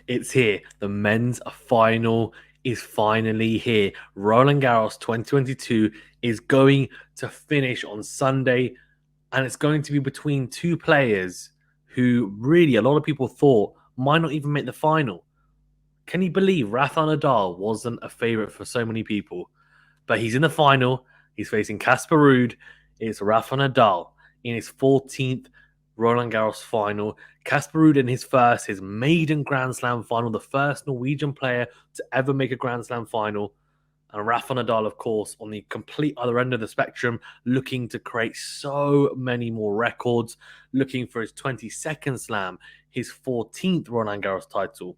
It's here. The men's final is finally here. Roland Garros 2022 is going to finish on Sunday, and it's going to be between two players who really a lot of people thought might not even make the final. Can you believe Rafael Nadal wasn't a favorite for so many people? But he's in the final. He's facing Casper Ruud. It's Rafael Nadal in his 14th Roland Garros final. Casper Ruud in his maiden Grand Slam final, the first Norwegian player to ever make a Grand Slam final. And Rafael Nadal, of course, on the complete other end of the spectrum, looking to create so many more records, looking for his 22nd Slam, his 14th Roland Garros title.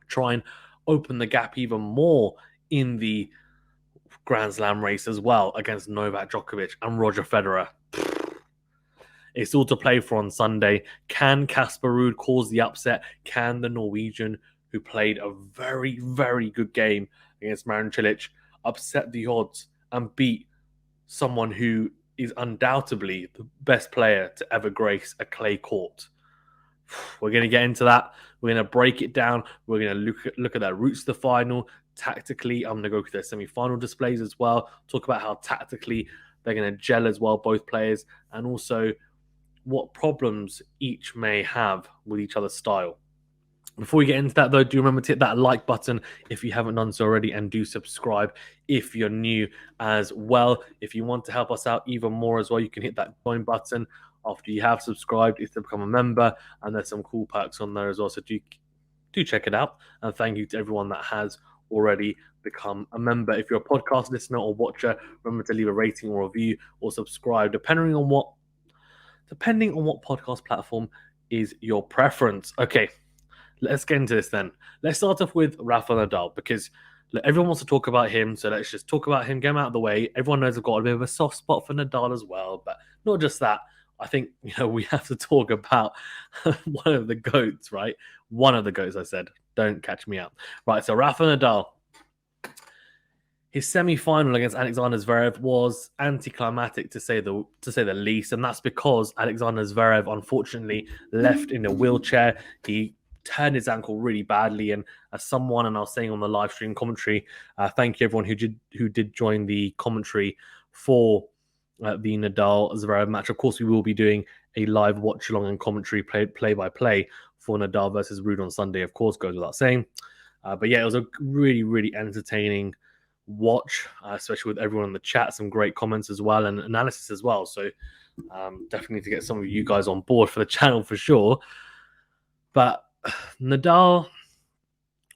Try and open the gap even more in the Grand Slam race as well against Novak Djokovic and Roger Federer. It's all to play for on Sunday. Can Casper Ruud cause the upset? Can the Norwegian, who played a very, very good game against Marin Cilic, upset the odds and beat someone who is undoubtedly the best player to ever grace a clay court? We're going to get into that. We're going to break it down. We're going to look at their routes to the final. Tactically, I'm going to go through their semi-final displays as well. Talk about how tactically they're going to gel as well, both players, and also what problems each may have with each other's style. Before we get into that, though, do remember to hit that like button if you haven't done so already, and do subscribe if you're new as well. If you want to help us out even more as well, you can hit that join button after you have subscribed if to become a member, and there's some cool perks on there as well, so do check it out. And thank you to everyone that has already become a member. If you're a podcast listener or watcher, remember to leave a rating or review or subscribe, depending on what podcast platform is your preference. Okay, let's get into this then. Let's start off with Rafael Nadal, because everyone wants to talk about him, so let's just talk about him, get him out of the way. Everyone knows I've got a bit of a soft spot for Nadal as well, but not just that. I think we have to talk about one of the GOATs, right? One of the GOATs, I said. Don't catch me out. Right, so Rafael Nadal. His semi-final against Alexander Zverev was anticlimactic to say the least, and that's because Alexander Zverev unfortunately left in a wheelchair. He turned his ankle really badly, and as someone, and I was saying on the live stream commentary, thank you everyone who did join the commentary for the Nadal Zverev match. Of course, we will be doing a live watch along and commentary play by play for Nadal versus Ruud on Sunday. Of course, goes without saying. But yeah, it was a really, really entertaining watch, especially with everyone in the chat. Some great comments as well and analysis as well. So definitely need to get some of you guys on board for the channel for sure. But Nadal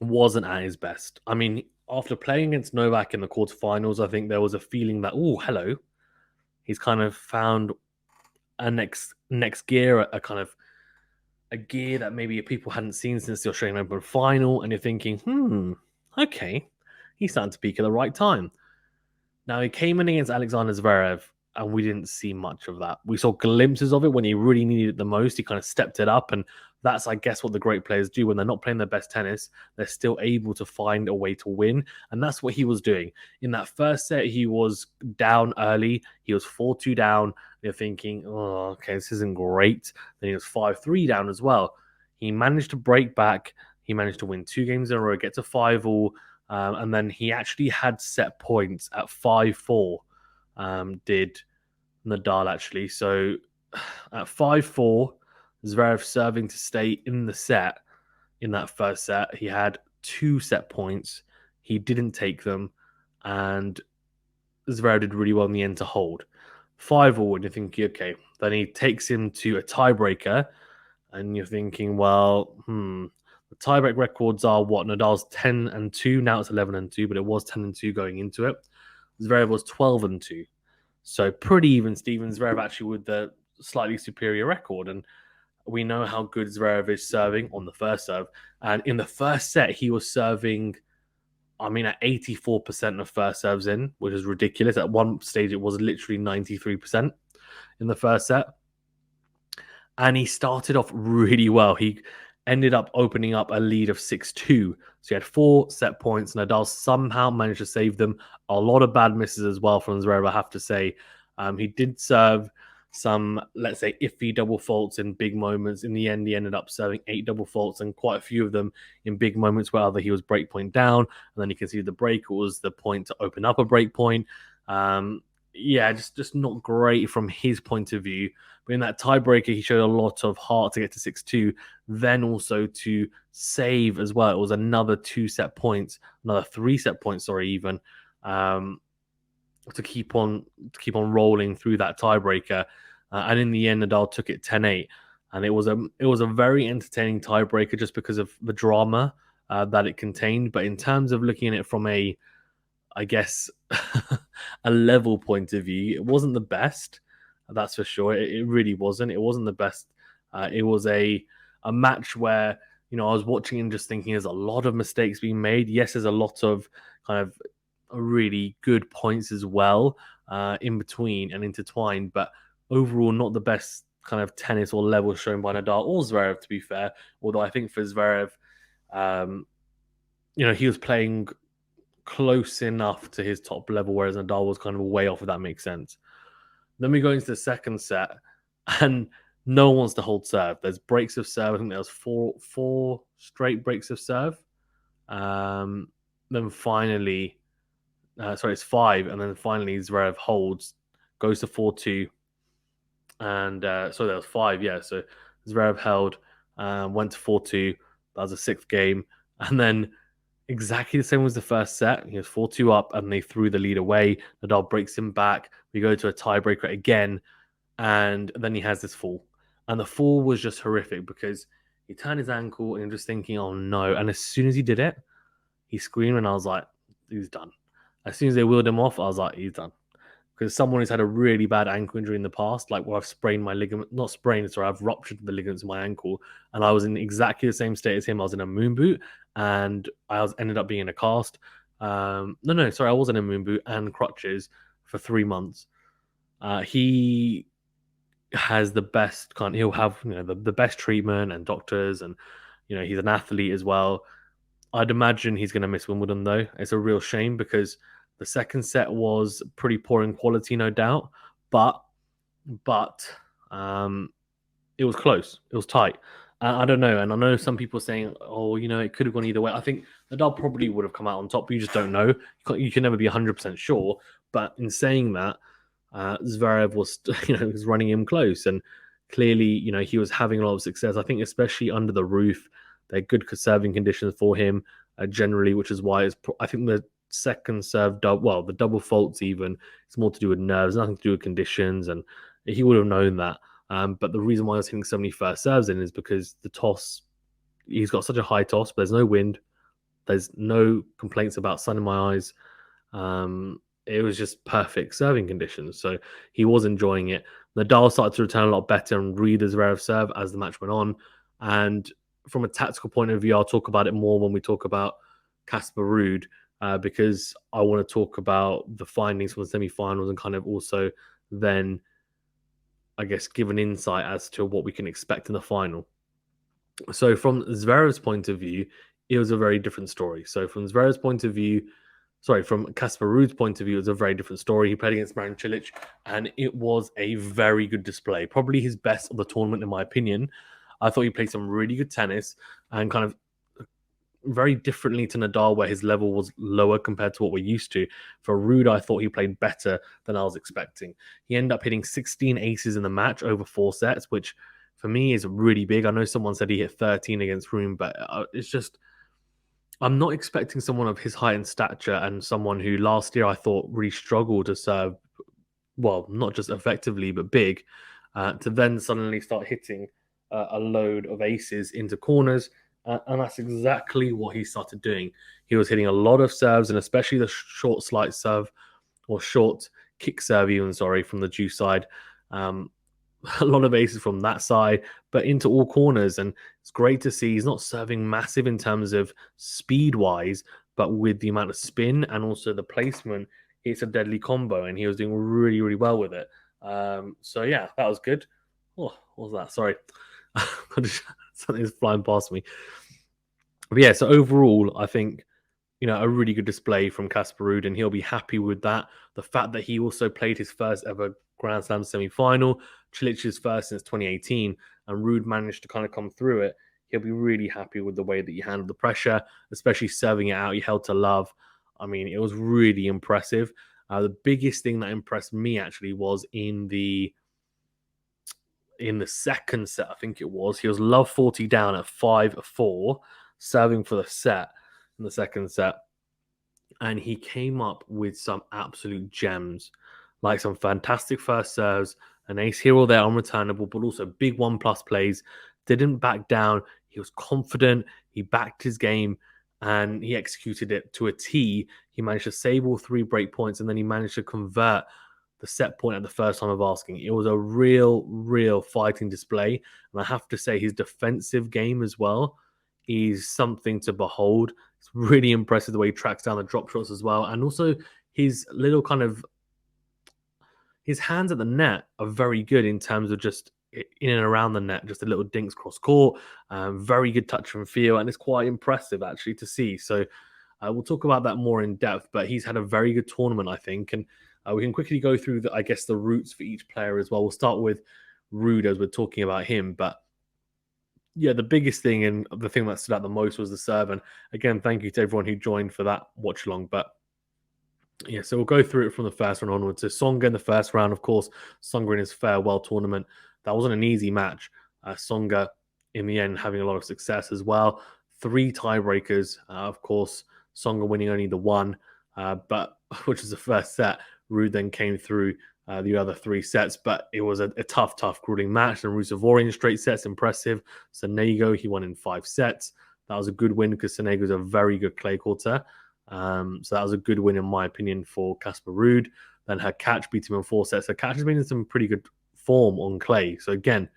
wasn't at his best. I mean, after playing against Novak in the quarterfinals, I think there was a feeling that, oh, hello, he's kind of found a next gear, a kind of a gear that maybe people hadn't seen since the Australian Open final, and you're thinking, okay, he's starting to peak at the right time. Now, he came in against Alexander Zverev, and we didn't see much of that. We saw glimpses of it when he really needed it the most. He kind of stepped it up, and that's, I guess, what the great players do. When they're not playing their best tennis, they're still able to find a way to win, and that's what he was doing. In that first set, he was down early. He was 4-2 down. You're thinking, oh, okay, this isn't great. Then he was 5-3 down as well. He managed to break back. He managed to win 2 games in a row, get to 5-all, and then he actually had set points at 5-4, did Nadal actually. So at 5-4, Zverev serving to stay in the set in that first set. He had 2 set points. He didn't take them, and Zverev did really well in the end to hold. 5-all, and you're thinking, okay, then he takes him to a tiebreaker, and you're thinking, well, the tiebreak records are what? Nadal's 10-2, now it's 11-2, but it was 10-2 going into it. Zverev was 12-2. So pretty even Steven. Zverev actually with the slightly superior record, and we know how good Zverev is serving on the first serve. And in the first set, he was serving, at 84% of first serves in, which is ridiculous. At one stage, it was literally 93% in the first set. And he started off really well. He ended up opening up a lead of 6-2. So he had 4 set points. Nadal somehow managed to save them. A lot of bad misses as well from Zverev, I have to say. He did serve some, let's say, iffy double faults in big moments. In the end, he ended up serving 8 double faults, and quite a few of them in big moments where either he was break point down and then he conceded the break, or was the point to open up a break point. Yeah, just not great from his point of view. But in that tiebreaker, he showed a lot of heart to get to 6-2, then also to save as well. It was another 2-set points, another 3-set points, sorry, even. To keep on rolling through that tiebreaker, and in the end, Nadal took it 10-8, and it was a very entertaining tiebreaker just because of the drama that it contained. But in terms of looking at it from a, I guess, a level point of view, it wasn't the best. That's for sure. It really wasn't. It wasn't the best. It was a match where, I was watching and just thinking there's a lot of mistakes being made. Yes, there's a lot of kind of really good points as well in between and intertwined, but overall not the best kind of tennis or level shown by Nadal or Zverev, to be fair. Although I think for Zverev, he was playing close enough to his top level, whereas Nadal was kind of way off, if that makes sense. Then we go into the second set, and no one wants to hold serve. There's breaks of serve. I think there was four straight breaks of serve. Then finally, it's 5, and then finally Zverev holds, goes to 4-2, and so there was 5, yeah. So Zverev held, went to 4-2. That was the 6th game, and then exactly the same as the first set. He was 4-2 up, and they threw the lead away. Nadal breaks him back. We go to a tiebreaker again, and then he has this fall, and the fall was just horrific because he turned his ankle, and you're just thinking, oh no! And as soon as he did it, he screamed, and I was like, he's done. As soon as they wheeled him off, I was like, he's done. Because someone who's had a really bad ankle injury in the past, like where I've sprained my ligament, not sprained, sorry, I've ruptured the ligaments in my ankle, and I was in exactly the same state as him. I was in a moon boot, and ended up being in a cast. I was in a moon boot and crutches for 3 months. He has the best he'll have the best treatment and doctors, and he's an athlete as well. I'd imagine he's going to miss Wimbledon, though. It's a real shame because the second set was pretty poor in quality, no doubt, but it was close. It was tight. I don't know, and I know some people are saying, "Oh, it could have gone either way." I think Nadal probably would have come out on top. But you just don't know. You can never be 100% sure. But in saying that, Zverev was, was running him close, and clearly, he was having a lot of success. I think, especially under the roof, they're good serving conditions for him generally, which is why I think the second serve, the double faults even, it's more to do with nerves, nothing to do with conditions, and he would have known that. But the reason why I was hitting so many first serves in is because the toss, he's got such a high toss, but there's no wind, there's no complaints about sun in my eyes. It was just perfect serving conditions, so he was enjoying it. Nadal started to return a lot better and read the Zverev serve as the match went on, and from a tactical point of view, I'll talk about it more when we talk about Casper Ruud, because I want to talk about the findings from the semi-finals and kind of also then, I guess, give an insight as to what we can expect in the final. So from Zverev's point of view, it was a very different story. So from Zverev's point of view, from Casper Ruud's point of view, it was a very different story. He played against Marin Cilic, and it was a very good display. Probably his best of the tournament, in my opinion. I thought he played some really good tennis and kind of very differently to Nadal, where his level was lower compared to what we're used to. For Ruud, I thought he played better than I was expecting. He ended up hitting 16 aces in the match over 4 sets, which for me is really big. I know someone said he hit 13 against Rune, but it's just, I'm not expecting someone of his height and stature, and someone who last year I thought really struggled to serve, well, not just effectively, but big, to then suddenly start hitting a load of aces into corners. And that's exactly what he started doing. He was hitting a lot of serves, and especially the short slight serve, or short kick serve even, from the deuce side. A lot of aces from that side, but into all corners. And it's great to see he's not serving massive in terms of speed-wise, but with the amount of spin and also the placement, it's a deadly combo, and he was doing really, really well with it. So yeah, that was good. Oh, what was that? Sorry. Something's flying past me. But yeah, so overall, I think, a really good display from Casper Ruud, and he'll be happy with that. The fact that he also played his first ever Grand Slam semi-final, Chilic's first since 2018, and Ruud managed to kind of come through it. He'll be really happy with the way that he handled the pressure, especially serving it out. He held to love. I mean, it was really impressive. The biggest thing that impressed me actually was in the second set, I think it was. He was love 40 down at 5-4, serving for the set in the second set. And he came up with some absolute gems, like some fantastic first serves, an ace here or there unreturnable, but also big 1+ plays. Didn't back down. He was confident. He backed his game and he executed it to a T. He managed to save all 3 break points and then he managed to convert the set point at the first time of asking. It was a real fighting display. And I have to say, his defensive game as well is something to behold. It's really impressive the way he tracks down the drop shots as well. And also his little kind of, his hands at the net are very good in terms of just in and around the net, just a little dinks cross court, very good touch and feel. And it's quite impressive actually to see. So we'll talk about that more in depth, but he's had a very good tournament, I think. And we can quickly go through, I guess, the routes for each player as well. We'll start with Ruud as we're talking about him. But yeah, the biggest thing and the thing that stood out the most was the serve. And again, thank you to everyone who joined for that watch along. But yeah, so we'll go through it from the first round onwards. So Tsonga in the first round, of course, Tsonga in his farewell tournament. That wasn't an easy match. Tsonga, in the end, having a lot of success as well. 3 tiebreakers, of course, Tsonga winning only the one, but which was the first set. Ruud then came through the other 3 sets, but it was a tough, grueling match. And Rusevori in straight sets, impressive. Sonego, he won in 5 sets. That was a good win because Sonego is a very good clay courter. So that was a good win, in my opinion, for Casper Ruud. Then Hurkacz beat him in 4 sets. Hurkacz has been in some pretty good form on clay. So again,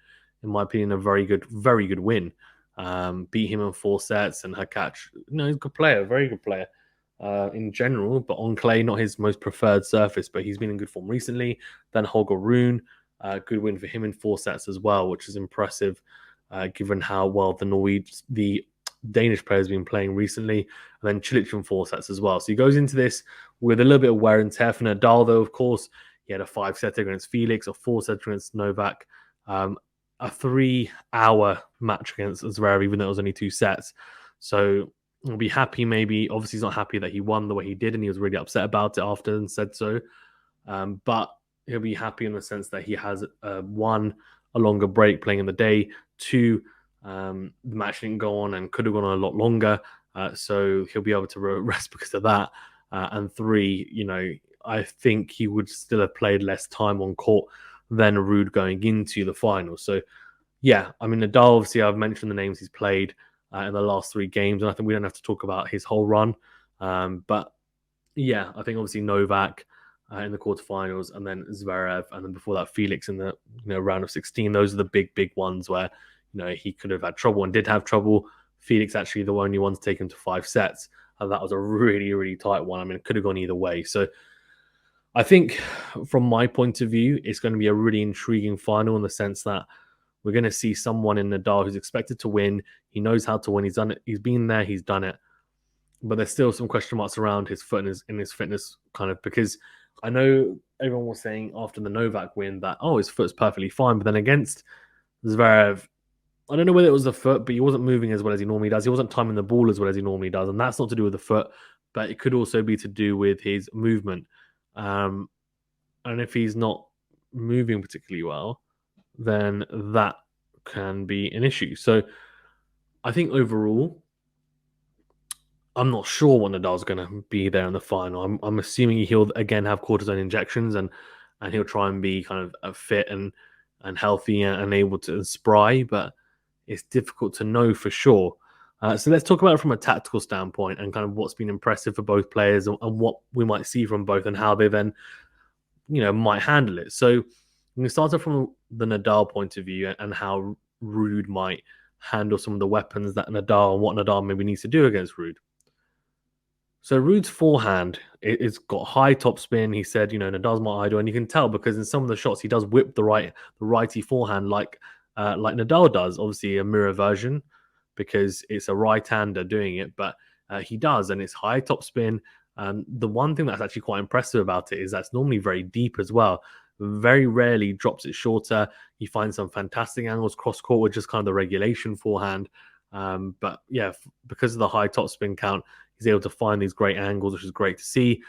in my opinion, a very good win. Beat him in 4 sets, and Hurkacz, he's a good player, very good player in general, but on clay, not his most preferred surface, but he's been in good form recently. Then Holger Rune, good win for him in 4 sets as well, which is impressive given how well the Danish player has been playing recently. And then Cilic in 4 sets as well. So he goes into this with a little bit of wear and tear for Nadal, though, of course. He had a 5-setter against Felix, a 4-setter against Novak, a 3-hour match against Zverev, even though it was only 2 sets. So he'll be happy, maybe. Obviously, he's not happy that he won the way he did, and he was really upset about it after and said so. But he'll be happy in the sense that he has, 1, a longer break playing in the day, 2, the match didn't go on and could have gone on a lot longer. So he'll be able to rest because of that. And 3, I think he would still have played less time on court than Ruud going into the final. So, yeah, I mean, Nadal, obviously, I've mentioned the names he's played in the last 3 games, and I think we don't have to talk about his whole run. But, yeah, I think obviously Novak in the quarterfinals, and then Zverev, and then before that, Felix in the round of 16. Those are the big ones where, he could have had trouble and did have trouble. Felix actually the only one to take him to 5 sets, and that was a really tight one. I mean, it could have gone either way. So, I think from my point of view, it's going to be a really intriguing final in the sense that we're going to see someone in Nadal who's expected to win. He knows how to win. He's done it. He's been there. He's done it. But there's still some question marks around his foot and his fitness, kind of, because I know everyone was saying after the Novak win that, his foot's perfectly fine. But then against Zverev, I don't know whether it was the foot, but he wasn't moving as well as he normally does. He wasn't timing the ball as well as he normally does. And that's not to do with the foot, but it could also be to do with his movement. And if he's not moving particularly well, then that can be an issue. So I think overall, I'm not sure what Nadal's going to be there in the final. I'm assuming he'll again have cortisone injections and he'll try and be kind of fit and healthy and able to spry, but it's difficult to know for sure. So let's talk about it from a tactical standpoint and kind of what's been impressive for both players and what we might see from both and how they then, might handle it. So we can start off from the Nadal point of view and how Ruud might handle some of the weapons that Nadal and what Nadal maybe needs to do against Ruud. So Ruud's forehand, it's got high topspin. He said, Nadal's my idol, and you can tell because in some of the shots he does whip the righty forehand like Nadal does. Obviously a mirror version because it's a right-hander doing it, but he does, and it's high topspin. The one thing that's actually quite impressive about it is that's normally very deep as well. very rarely drops it shorter. He finds some fantastic angles cross court with just kind of the regulation forehand. But yeah, because of the high top spin count, he's able to find these great angles, which is great to see.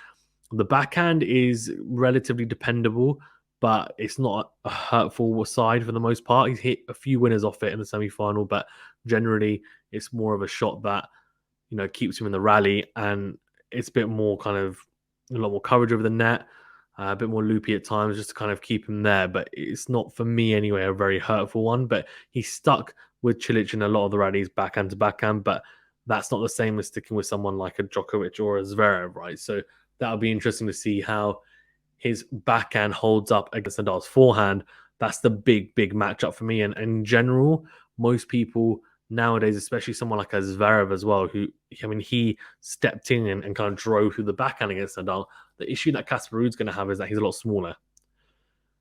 The backhand is relatively dependable, but it's not a hurtful side for the most part. He's hit a few winners off it in the semi-final, but generally it's more of a shot that, you know, keeps him in the rally, and it's a bit more kind of a lot more coverage over the net, a bit more loopy at times just to kind of keep him there. But it's not, for me anyway, a very hurtful one. But he's stuck with Cilic in a lot of the rallies backhand to backhand, but that's not the same as sticking with someone like a Djokovic or a Zverev, right? So that'll be interesting to see how his backhand holds up against Nadal's forehand. That's the big matchup for me. And in general, most people nowadays, especially someone like a Zverev as well, who, I mean, he stepped in and kind of drove through the backhand against Nadal. The issue that Casper Ruud's going to have is that he's a lot smaller.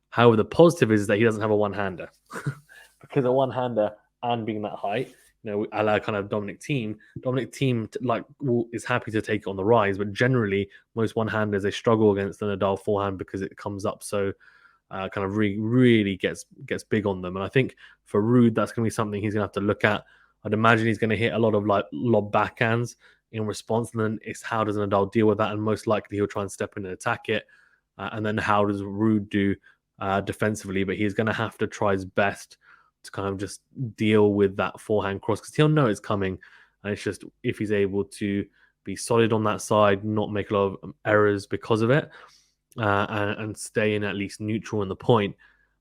However, the positive is that he doesn't have a one-hander. Because a one-hander and being that height, you know, a la kind of Dominic Thiem is happy to take it on the rise, but generally most one-handers, they struggle against the Nadal forehand because it comes up so kind of really gets big on them. And I think for Ruud, that's going to be something he's going to have to look at. I'd imagine he's going to hit a lot of like lob backhands in response, and then it's how does Nadal deal with that, and most likely he'll try and step in and attack it. And then how does Ruud do defensively? But he's going to have to try his best to kind of just deal with that forehand cross, because he'll know it's coming, and it's just if he's able to be solid on that side, not make a lot of errors because of it, and stay in at least neutral in the point.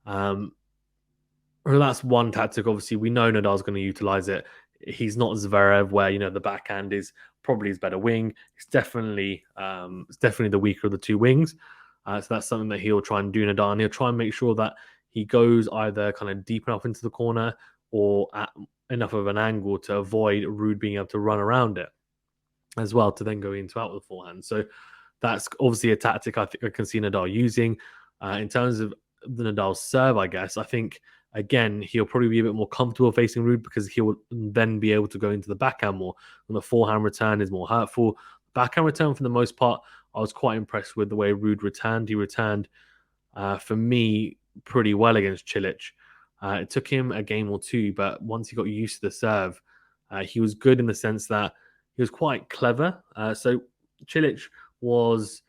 Well, that's one tactic. Obviously, we know Nadal's going to utilize it. He's not Zverev, where, you know, the backhand is probably his better wing. It's definitely the weaker of the two wings. So that's something that he'll try and do, Nadal, and he'll try and make sure that he goes either kind of deep enough into the corner or at enough of an angle to avoid Ruud being able to run around it as well, to then go into out with the forehand. So that's obviously a tactic I think I can see Nadal using. In terms of the Nadal serve, I guess, I think, again, he'll probably be a bit more comfortable facing Ruud because he will then be able to go into the backhand more. And the forehand return is more hurtful. Backhand return, for the most part, I was quite impressed with the way Ruud returned. He returned, for me, pretty well against Cilic. It took him a game or two, but once he got used to the serve, he was good in the sense that he was quite clever. So Cilic was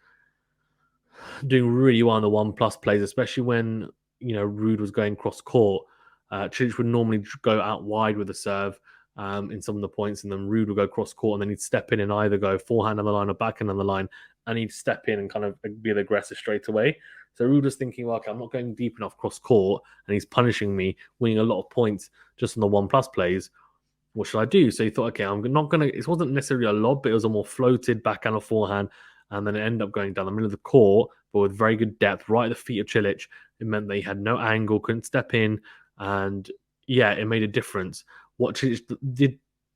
doing really well on the 1+ plays, especially when, you know, Ruud was going cross court. Cilic would normally go out wide with the serve in some of the points, and then Ruud would go cross court, and then he'd step in and either go forehand on the line or backhand on the line, and he'd step in and kind of be the aggressor straight away. So Ruud was thinking, well, okay, I'm not going deep enough cross court, and he's punishing me, winning a lot of points just on the 1+ plays. What should I do? So he thought, okay, I'm not going to, it wasn't necessarily a lob, but it was a more floated backhand or forehand. And then it ended up going down the middle of the court, but with very good depth, right at the feet of Cilic. It meant that he had no angle, couldn't step in. And yeah, it made a difference. What Cilic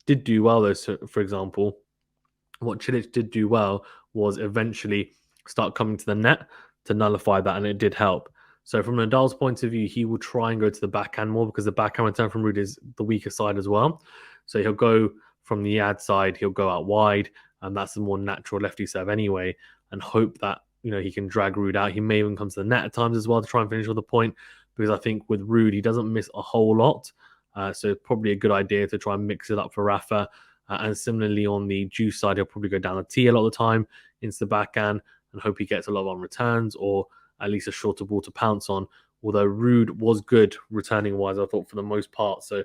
did do well, though, so, for example, what Cilic did do well was eventually start coming to the net to nullify that, and it did help. So from Nadal's point of view, he will try and go to the backhand more because the backhand return from Ruud is the weaker side as well. So he'll go from the ad side, he'll go out wide, and that's the more natural lefty serve anyway, and hope that, you know, he can drag Ruud out. He may even come to the net at times as well to try and finish with a point, because I think with Ruud, he doesn't miss a whole lot. So probably a good idea to try and mix it up for Rafa. And similarly, on the juice side, he'll probably go down the tee a lot of the time into the backhand and hope he gets a lot on returns, or at least a shorter ball to pounce on. Although Ruud was good returning-wise, I thought, for the most part. So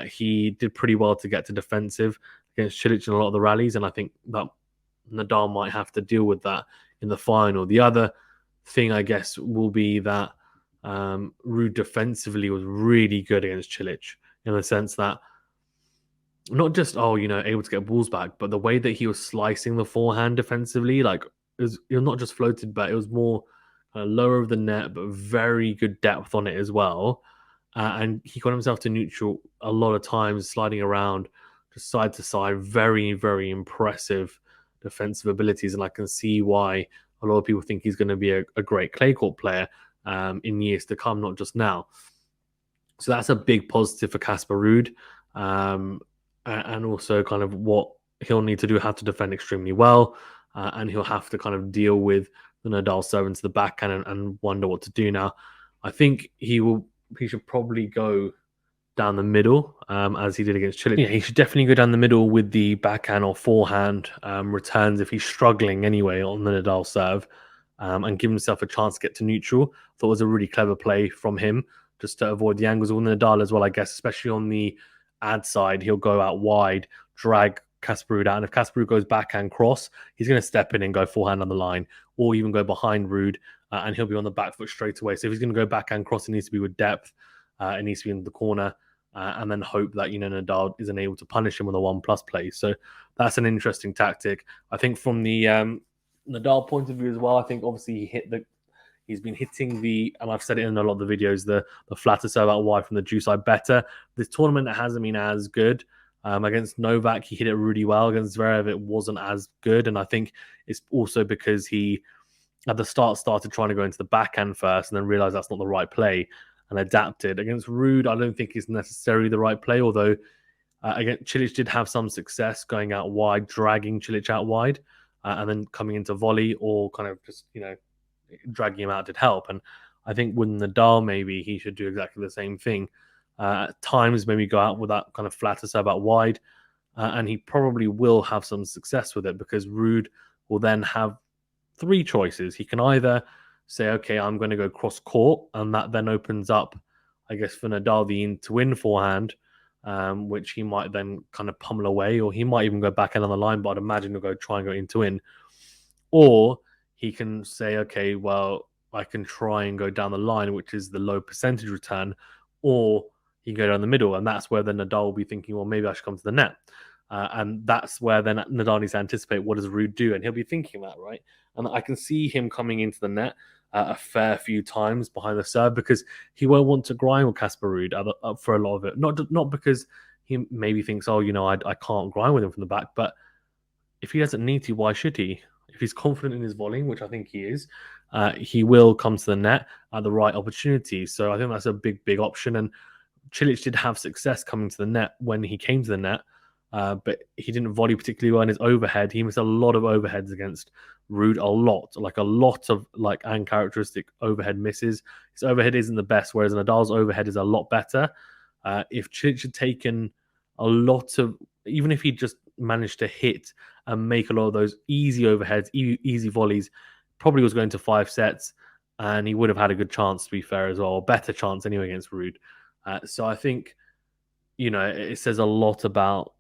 he did pretty well to get to defensive against Cilic in a lot of the rallies, and I think that Nadal might have to deal with that in the final. The other thing, I guess, will be that Ruud defensively was really good against Cilic, in the sense that not just, able to get balls back, but the way that he was slicing the forehand defensively, like, it was not just floated, but it was more lower of the net, but very good depth on it as well. And he got himself to neutral a lot of times, sliding around just side to side. Very, very impressive defensive abilities. And I can see why a lot of people think he's going to be a great clay court player in years to come, not just now. So that's a big positive for Casper Ruud. And also kind of what he'll need to do, have to defend extremely well. And he'll have to kind of deal with the Nadal serve into the backhand and wonder what to do now. I think he should probably go down the middle, as he did against Chile. Yeah, he should definitely go down the middle with the backhand or forehand returns if he's struggling anyway on the Nadal serve, and give himself a chance to get to neutral. Thought it was a really clever play from him just to avoid the angles on the Nadal as well, I guess, especially on the ad side. He'll go out wide, drag Casper out, and if Casper goes backhand cross, he's going to step in and go forehand on the line, or even go behind Ruud, and he'll be on the back foot straight away. So if he's going to go backhand cross, it needs to be with depth. It needs to be in the corner, and then hope that Nadal isn't able to punish him with a 1+ play. So that's an interesting tactic. I think from the Nadal point of view as well, I think obviously he's been hitting and I've said it in a lot of the videos, the flatter serve out wide from the deuce side better. This tournament it hasn't been as good. Against Novak, he hit it really well. Against Zverev, it wasn't as good. And I think it's also because he, at the start, started trying to go into the backhand first and then realized that's not the right play and adapted. Against Ruud, I don't think it's necessarily the right play, although again, Cilic did have some success going out wide, dragging Cilic out wide, and then coming into volley or kind of just, dragging him out did help. And I think with Nadal, maybe he should do exactly the same thing. At times, maybe go out with that kind of flatter serve out wide, and he probably will have some success with it because Ruud will then have 3 choices. He can either say, okay, I'm going to go cross court, and that then opens up, I guess, for Nadal the in-to-win forehand, which he might then kind of pummel away, or he might even go back end on the line, but I'd imagine he'll go try and go in-to-win. Or he can say, okay, well, I can try and go down the line, which is the low percentage return, or he can go down the middle, and that's where then Nadal will be thinking, well, maybe I should come to the net. And that's where then Nadal needs to anticipate what does Ruud do, and he'll be thinking that, right? And I can see him coming into the net a fair few times behind the serve because he won't want to grind with Casper Ruud for a lot of it. Not because he maybe thinks, oh, I can't grind with him from the back, but if he doesn't need to, why should he? If he's confident in his volleying, which I think he is, he will come to the net at the right opportunity. So I think that's a big option. And Cilic did have success coming to the net when he came to the net, but he didn't volley particularly well in his overhead. He missed a lot of overheads against Ruud, a lot of uncharacteristic overhead misses. His overhead isn't the best, whereas Nadal's overhead is a lot better. If Cilic had taken a lot of, even if he just managed to hit and make a lot of those easy overheads, easy volleys, probably was going to 5 sets, and he would have had a good chance, to be fair, as well, a better chance anyway against Ruud. So I think, it says a lot about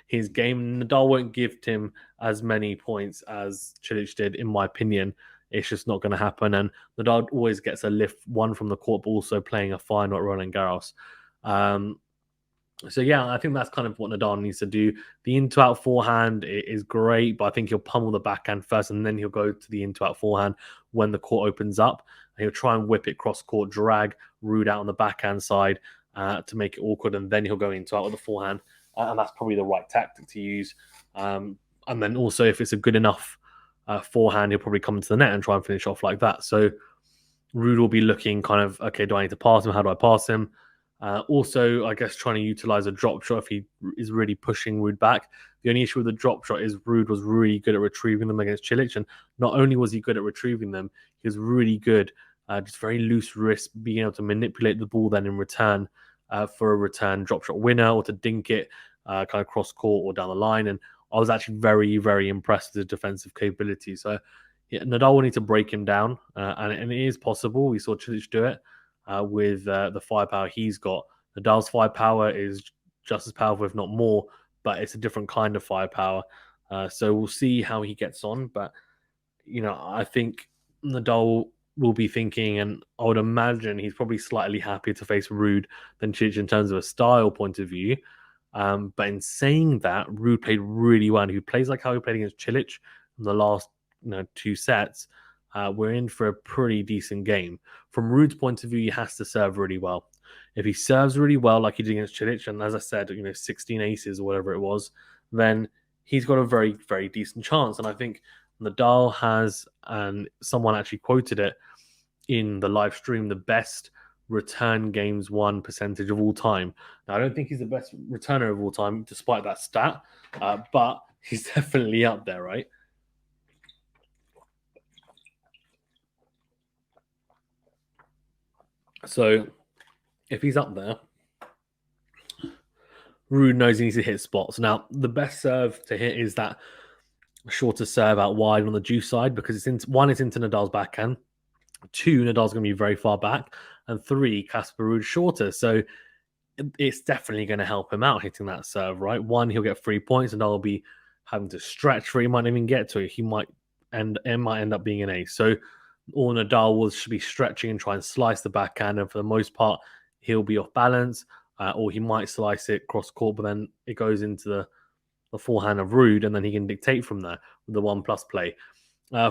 his game. Nadal won't give him as many points as Cilic did, in my opinion. It's just not going to happen. And Nadal always gets a lift, one from the court, but also playing a final at Roland Garros. So yeah, I think that's kind of what Nadal needs to do. The into-out forehand is great, but I think he'll pummel the backhand first, and then he'll go to the into-out forehand when the court opens up. And he'll try and whip it cross-court, drag Ruud out on the backhand side to make it awkward, and then he'll go into-out with the forehand. And that's probably the right tactic to use. And then also, if it's a good enough forehand, he'll probably come into the net and try and finish off like that. So Ruud will be looking kind of, okay, do I need to pass him? How do I pass him? Also, I guess trying to utilize a drop shot if he is really pushing Ruud back. The only issue with the drop shot is Ruud was really good at retrieving them against Cilic, and not only was he good at retrieving them, he was really good, just very loose wrist, being able to manipulate the ball then in return for a return drop shot winner, or to dink it kind of cross court or down the line. And I was actually very impressed with his defensive capability. So yeah, Nadal will need to break him down, and it is possible. We saw Cilic do it. With the firepower he's got. Nadal's firepower is just as powerful, if not more, but it's a different kind of firepower. So we'll see how he gets on. But, I think Nadal will be thinking, and I would imagine he's probably slightly happier to face Ruud than Cilic in terms of a style point of view. But in saying that, Ruud played really well. And if he plays like how he played against Cilic in the last 2 sets, we're in for a pretty decent game. From Ruud's point of view, he has to serve really well. If he serves really well, like he did against Cilic, and as I said, 16 aces or whatever it was, then he's got a very decent chance. And I think Nadal has, and someone actually quoted it in the live stream, the best return games won percentage of all time. Now, I don't think he's the best returner of all time, despite that stat, but he's definitely up there, right? So if he's up there, Ruud knows he needs to hit spots. Now, the best serve to hit is that shorter serve out wide on the juice side because it's into Nadal's backhand. 2, Nadal's going to be very far back, and 3, Casper Ruud shorter. So it's definitely going to help him out hitting that serve, right? 1, he'll get 3 points, and I'll be having to stretch for it. He might not even get to it. It might end up being an ace. So all Nadal will should be stretching and try and slice the backhand, and for the most part, he'll be off balance, or he might slice it cross court, but then it goes into the forehand of Ruud, and then he can dictate from there with the 1+ play.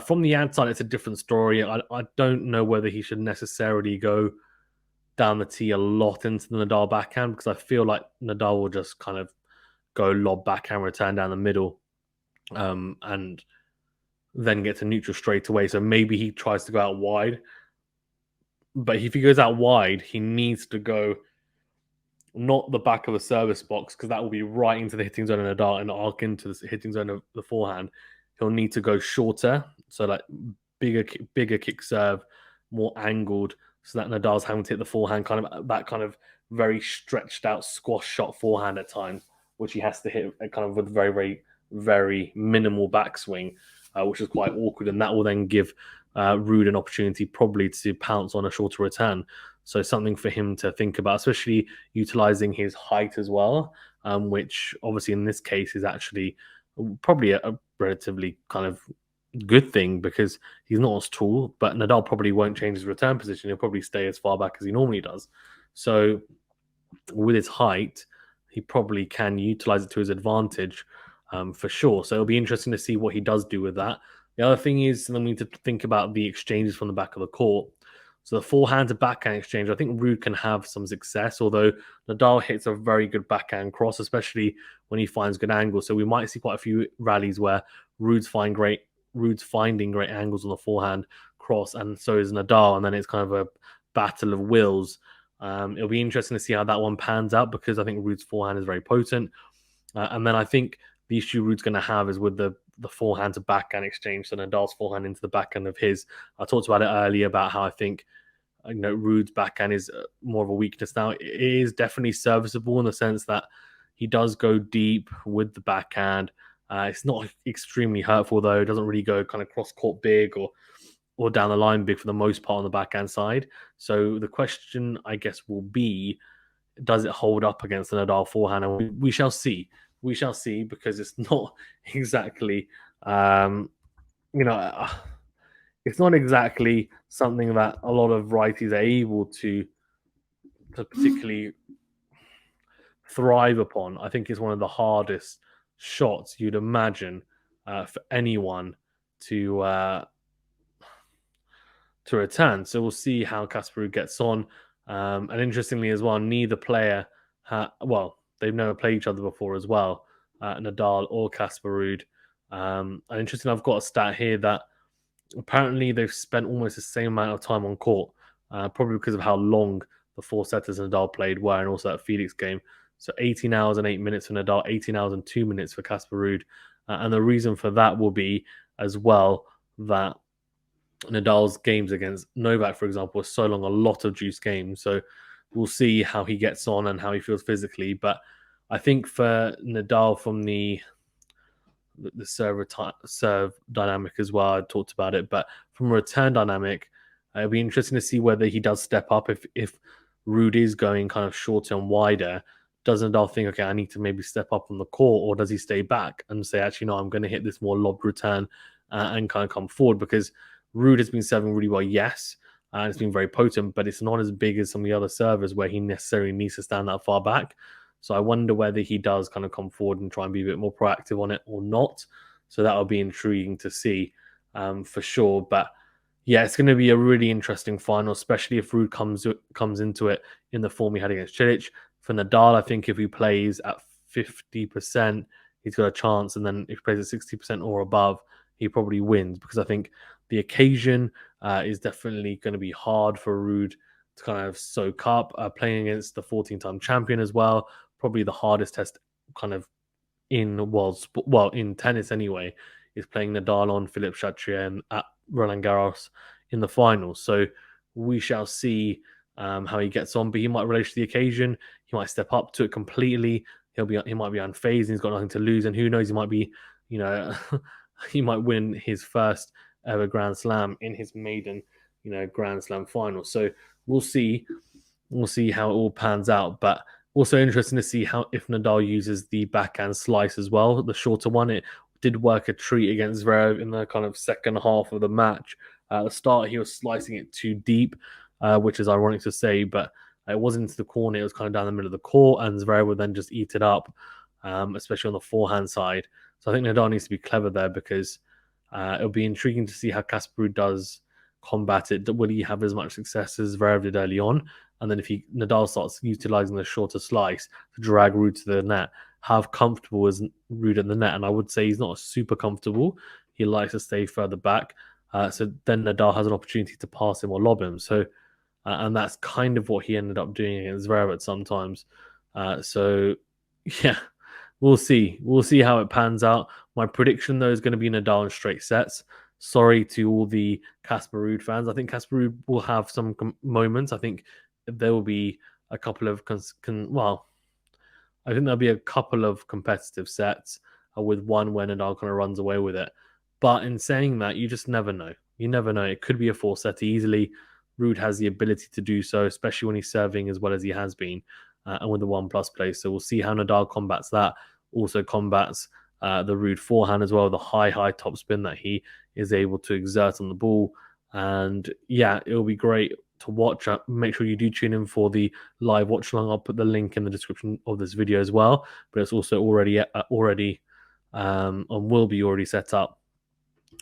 From the outside, it's a different story. I don't know whether he should necessarily go down the tee a lot into the Nadal backhand because I feel like Nadal will just kind of go lob backhand return down the middle and then get to neutral straight away. So maybe he tries to go out wide. But if he goes out wide, he needs to go not the back of the service box because that will be right into the hitting zone of Nadal and arc into the hitting zone of the forehand. He'll need to go shorter, so like bigger kick serve, more angled, so that Nadal's having to hit the forehand, kind of that kind of very stretched out squash shot forehand at times, which he has to hit kind of with very, very, very minimal backswing, which is quite awkward, and that will then give Ruud an opportunity probably to pounce on a shorter return. So something for him to think about, especially utilizing his height as well, which obviously in this case is actually probably a relatively kind of good thing because he's not as tall, but Nadal probably won't change his return position. He'll probably stay as far back as he normally does. So with his height, he probably can utilize it to his advantage for sure. So it'll be interesting to see what he does do with that. The other thing is, then we need to think about the exchanges from the back of the court. So the forehand to backhand exchange, I think Ruud can have some success, although Nadal hits a very good backhand cross, especially when he finds good angles. So we might see quite a few rallies where Ruud's finding great angles on the forehand cross, and so is Nadal, and then it's kind of a battle of wills. It'll be interesting to see how that one pans out because I think Ruud's forehand is very potent, and then I think the issue Ruud's going to have is with the forehand to backhand exchange, so Nadal's forehand into the backhand of his. I talked about it earlier about how I think Ruud's backhand is more of a weakness now. It is definitely serviceable in the sense that he does go deep with the backhand. It's not extremely hurtful though. It doesn't really go kind of cross court big or down the line big for the most part on the backhand side. So the question, I guess, will be, does it hold up against the Nadal forehand? And we shall see. We shall see because it's not exactly, you know, it's not exactly something that a lot of righties are able to particularly thrive upon. I think it's one of the hardest shots you'd imagine for anyone to return. So we'll see how Casper gets on. And interestingly as well, neither player, they've never played each other before as well, Nadal or Casper Ruud. And interesting, I've got a stat here that apparently they've spent almost the same amount of time on court, probably because of how long the 4 setters Nadal played were, and also that Felix game. So 18 hours and 8 minutes for Nadal, 18 hours and 2 minutes for Casper Ruud. And the reason for that will be as well that Nadal's games against Novak, for example, was so long, a lot of juice games. So we'll see how he gets on and how he feels physically. But I think for Nadal, from the serve dynamic as well, I talked about it, but from a return dynamic, it'll be interesting to see whether he does step up if Ruud is going kind of shorter and wider. Does Nadal think, okay, I need to maybe step up on the court, or does he stay back and say, actually, no, I'm going to hit this more lobbed return and kind of come forward? Because Ruud has been serving really well, yes, and it's been very potent, but it's not as big as some of the other servers where he necessarily needs to stand that far back. So I wonder whether he does kind of come forward and try and be a bit more proactive on it or not. So that'll be intriguing to see for sure. But yeah, it's going to be a really interesting final, especially if Ruud comes into it in the form he had against Cilic. For Nadal, I think if he plays at 50%, he's got a chance. And then if he plays at 60% or above, he probably wins, because I think the occasion is definitely going to be hard for Ruud to kind of soak up. Playing against the 14-time champion as well, probably the hardest test kind of in in tennis anyway, is playing Nadal on Philippe Chatrier at Roland Garros in the finals. So we shall see how he gets on, but he might relish the occasion. He might step up to it completely. He might be unfazed and he's got nothing to lose. And who knows, he might be, you know, he might win his first ever Grand Slam in his maiden, Grand Slam final. So we'll see. We'll see how it all pans out. But also interesting to see how if Nadal uses the backhand slice as well, the shorter one. It did work a treat against Zverev in the kind of second half of the match. At the start, he was slicing it too deep, which is ironic to say, but it wasn't into the corner. It was kind of down the middle of the court, and Zverev would then just eat it up, especially on the forehand side. So I think Nadal needs to be clever there because it'll be intriguing to see how Casper does combat it. Will he have as much success as Zverev did early on? And then if Nadal starts utilizing the shorter slice to drag Ruud to the net, how comfortable is Ruud in the net? And I would say he's not super comfortable. He likes to stay further back. So then Nadal has an opportunity to pass him or lob him. So, and that's kind of what he ended up doing against Zverev sometimes. So, yeah, we'll see. We'll see how it pans out. My prediction, though, is going to be Nadal in straight sets. Sorry to all the Casper Ruud fans. I think Casper Ruud will have some moments. I think there will be a couple of I think there'll be a couple of competitive sets with one where Nadal kind of runs away with it. But in saying that, you just never know. You never know. It could be a 4-setter easily. Ruud has the ability to do so, especially when he's serving as well as he has been, and with the 1+ play. So we'll see how Nadal combats that. Also combats the Ruud forehand as well, the high topspin that he is able to exert on the ball. And yeah, it'll be great to watch. Make sure you do tune in for the live watch along. I'll put the link in the description of this video as well. But it's also already and will be already set up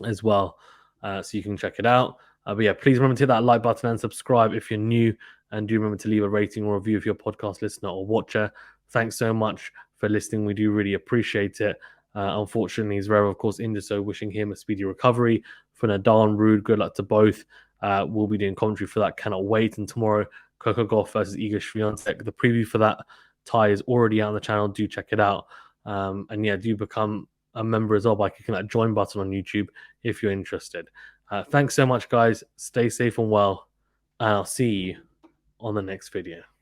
as well, so you can check it out. But yeah, please remember to hit that like button and subscribe if you're new, and do remember to leave a rating or review if you're a podcast listener or watcher. Thanks so much for listening. We do really appreciate it. Unfortunately, Zverev, of course, injured, so wishing him a speedy recovery. For Nadal and Ruud, good luck to both. We'll be doing commentary for that. Cannot wait. And tomorrow, Coco Gauff versus Iga Swiatek. The preview for that tie is already out on the channel. Do check it out. And yeah, do become a member as well by clicking that join button on YouTube if you're interested. Thanks so much, guys. Stay safe and well, and I'll see you on the next video.